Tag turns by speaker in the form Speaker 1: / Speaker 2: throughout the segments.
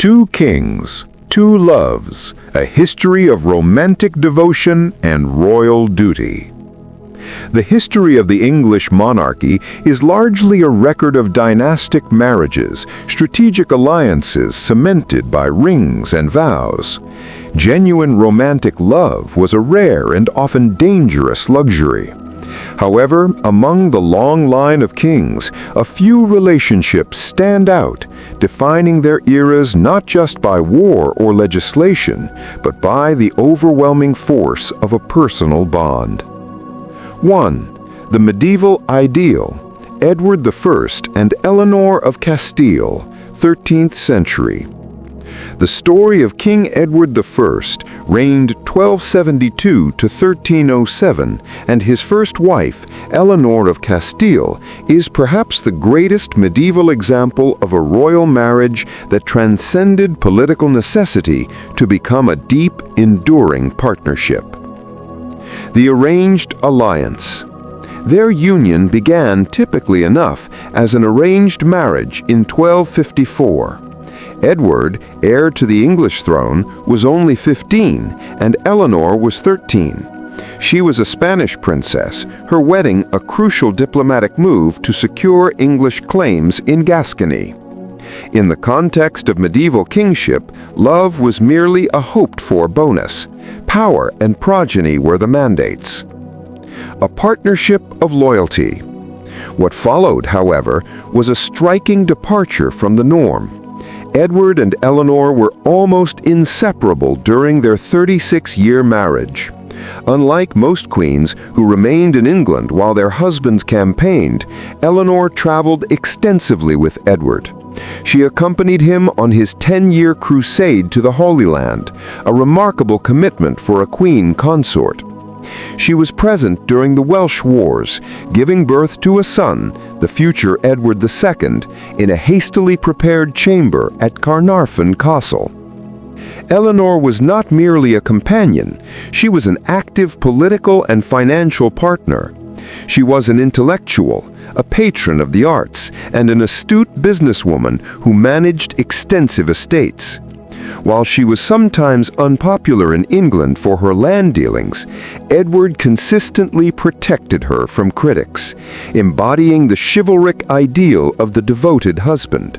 Speaker 1: Two Kings, Two Loves, a history of romantic devotion and royal duty. The history of the English monarchy is largely a record of dynastic marriages, strategic alliances cemented by rings and vows. Genuine romantic love was a rare and often dangerous luxury. However, among the long line of kings, a few relationships stand out, defining their eras not just by war or legislation, but by the overwhelming force of a personal bond. 1. The medieval ideal, Edward I and Eleanor of Castile, 13th century. The story of King Edward I, reigned 1272 to 1307, and his first wife, Eleanor of Castile, is perhaps the greatest medieval example of a royal marriage that transcended political necessity to become a deep, enduring partnership. The arranged alliance. Their union began, typically enough, as an arranged marriage in 1254. Edward, heir to the English throne, was only 15, and Eleanor was 13. She was a Spanish princess, her wedding a crucial diplomatic move to secure English claims in Gascony. In the context of medieval kingship, love was merely a hoped-for bonus. Power and progeny were the mandates. A partnership of loyalty. What followed, however, was a striking departure from the norm. Edward and Eleanor were almost inseparable during their 36-year marriage. Unlike most queens who remained in England while their husbands campaigned, Eleanor traveled extensively with Edward. She accompanied him on his 10-year crusade to the Holy Land, a remarkable commitment for a queen consort. She was present during the Welsh Wars, giving birth to a son, the future Edward II, in a hastily prepared chamber at Carnarvon Castle. Eleanor was not merely a companion, she was an active political and financial partner. She was an intellectual, a patron of the arts, and an astute businesswoman who managed extensive estates. While she was sometimes unpopular in England for her land dealings, Edward consistently protected her from critics, embodying the chivalric ideal of the devoted husband.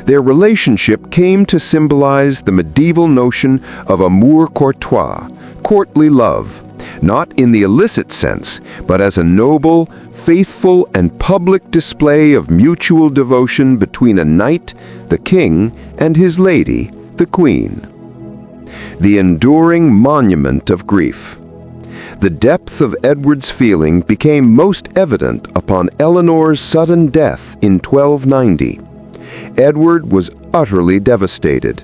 Speaker 1: Their relationship came to symbolize the medieval notion of amour courtois, courtly love, not in the illicit sense, but as a noble, faithful, and public display of mutual devotion between a knight, the king, and his lady, the Queen. The enduring monument of grief. The depth of Edward's feeling became most evident upon Eleanor's sudden death in 1290. Edward was utterly devastated.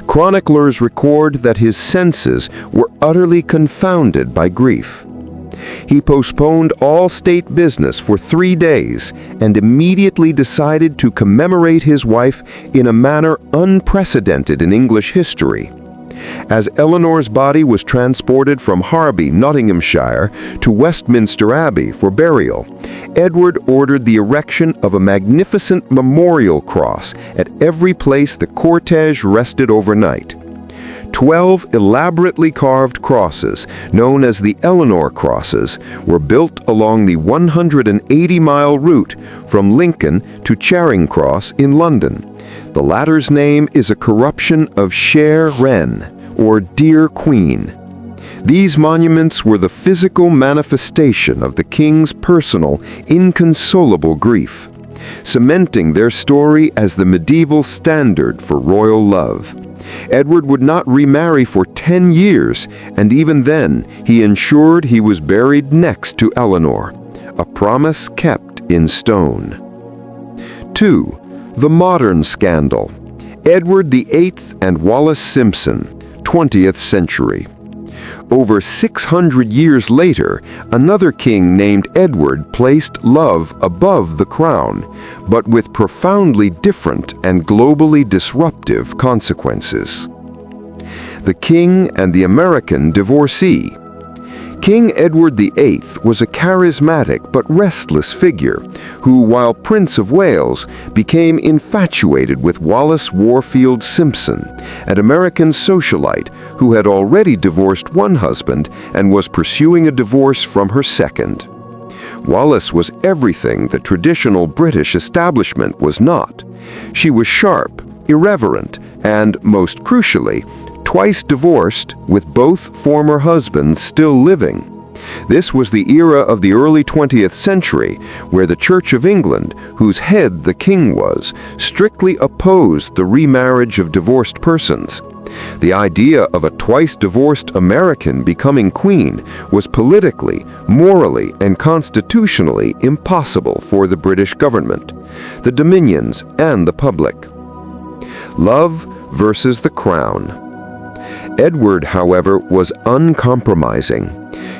Speaker 1: Chroniclers record that his senses were utterly confounded by grief. He postponed all state business for 3 days and immediately decided to commemorate his wife in a manner unprecedented in English history. As Eleanor's body was transported from Harby, Nottinghamshire, to Westminster Abbey for burial, Edward ordered the erection of a magnificent memorial cross at every place the cortege rested overnight. 12 elaborately carved crosses, known as the Eleanor crosses, were built along the 180-mile route from Lincoln to Charing Cross in London. The latter's name is a corruption of Chère Reine, or Dear Queen. These monuments were the physical manifestation of the king's personal, inconsolable grief, cementing their story as the medieval standard for royal love. Edward would not remarry for 10 years, and even then he ensured he was buried next to Eleanor, a promise kept in stone. 2. The modern scandal. Edward VIII and Wallis Simpson, 20th century. Over 600 years later, another king named Edward placed love above the crown, but with profoundly different and globally disruptive consequences. The King and the American Divorcee. King Edward VIII was a charismatic but restless figure who, while Prince of Wales, became infatuated with Wallis Warfield Simpson, an American socialite who had already divorced one husband and was pursuing a divorce from her second. Wallis was everything the traditional British establishment was not. She was sharp, irreverent, and, most crucially, twice divorced, with both former husbands still living. This was the era of the early 20th century, where the Church of England, whose head the king was, strictly opposed the remarriage of divorced persons. The idea of a twice-divorced American becoming queen was politically, morally, and constitutionally impossible for the British government, the Dominions, and the public. Love versus the crown. Edward, however, was uncompromising.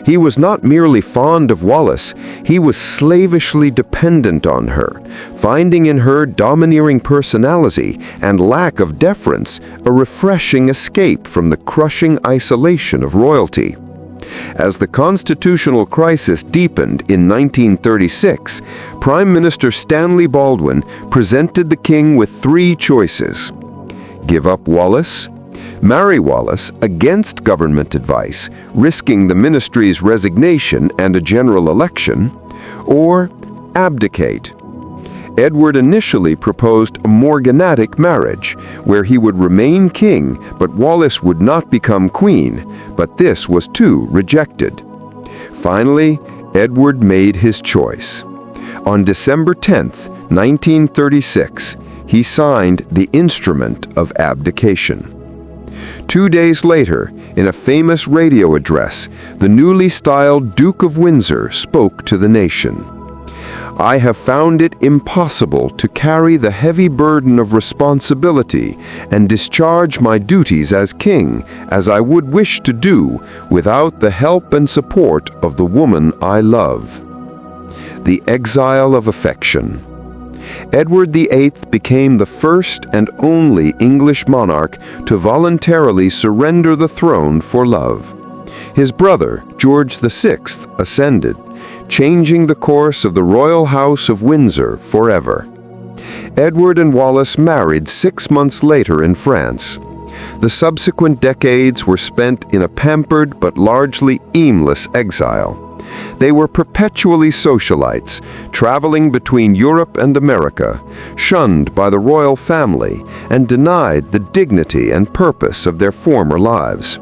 Speaker 1: He was not merely fond of Wallis, he was slavishly dependent on her, finding in her domineering personality and lack of deference a refreshing escape from the crushing isolation of royalty. As the constitutional crisis deepened in 1936, Prime Minister Stanley Baldwin presented the king with three choices: give up Wallis, marry Wallis against government advice, risking the ministry's resignation and a general election, or abdicate. Edward initially proposed a morganatic marriage, where he would remain king but Wallis would not become queen, but this was too rejected. Finally, Edward made his choice. On December 10, 1936, he signed the Instrument of Abdication. 2 days later, in a famous radio address, the newly styled Duke of Windsor spoke to the nation. "I have found it impossible to carry the heavy burden of responsibility and discharge my duties as king as I would wish to do without the help and support of the woman I love." The exile of affection. Edward VIII became the first and only English monarch to voluntarily surrender the throne for love. His brother, George VI, ascended, changing the course of the royal house of Windsor forever. Edward and Wallis married 6 months later in France. The subsequent decades were spent in a pampered but largely aimless exile. They were perpetually socialites, traveling between Europe and America, shunned by the royal family, and denied the dignity and purpose of their former lives.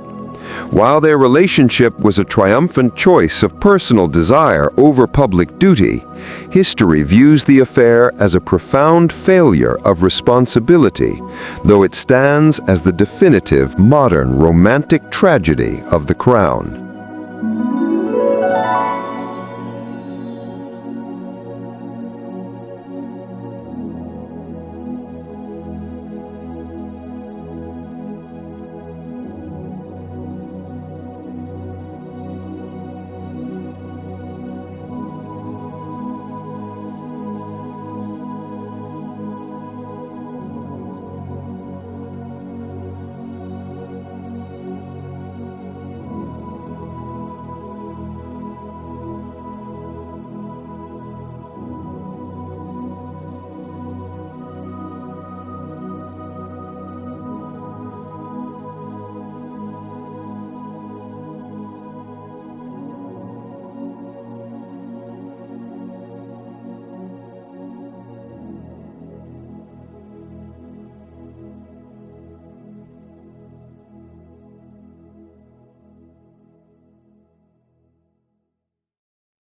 Speaker 1: While their relationship was a triumphant choice of personal desire over public duty, history views the affair as a profound failure of responsibility, though it stands as the definitive modern romantic tragedy of the crown.